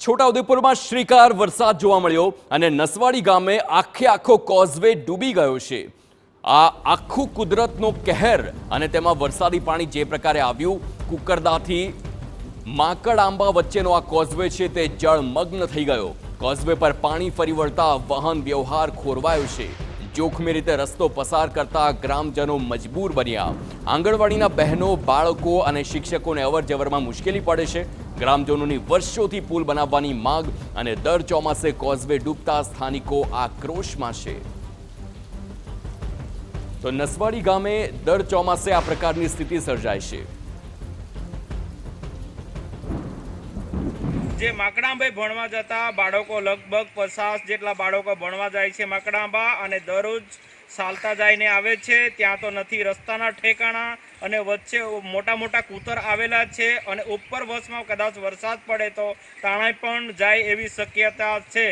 છોટાઉદેપુરમાં શ્રીકાર વરસાદ જોવા મળ્યો અને નસવાડી ગામે આખો કોઝવે ડૂબી ગયો છે। આ આખું કુદરતનો કહેર અને તેમાં વરસાદી પાણી જે પ્રકારે આવ્યું, કુકરદાથી માકડ આંબા વચ્ચેનો આ કોઝવે છે તે જળમગ્ન થઈ ગયો। કોઝવે પર પાણી ફરી વળતા વાહન વ્યવહાર ખોરવાયો છે। જોખમી રીતે રસ્તો પસાર કરતા ગ્રામજનો મજબૂર બન્યા। આંગણવાડીના બહેનો, બાળકો અને શિક્ષકોને અવરજવરમાં મુશ્કેલી પડે છે। ગ્રામજનોની વર્ષોથી પુલ બનાવવાની માંગ અને દર ચોમાસે કોઝવે ડૂબતા સ્થાનિકો આક્રોશમાં છે। તો નસવાડી ગામે દર ચોમાસે આ પ્રકારની સ્થિતિ સર્જાય છે। જે માકડાંબા ભણવા જતા બાળકો લગભગ 50 જેટલા બાળકો ભણવા જાય છે માકડાંબા, અને દરરોજ ચાલતા જઈને આવે છે। ત્યાં તો નથી રસ્તાના ઠેકાણા અને વચ્ચે મોટા મોટા કૂતર આવેલા છે, અને ઉપર બસમાં કદાચ વરસાદ પડે તો તાણાઈ પણ જાય એવી શક્યતા છે।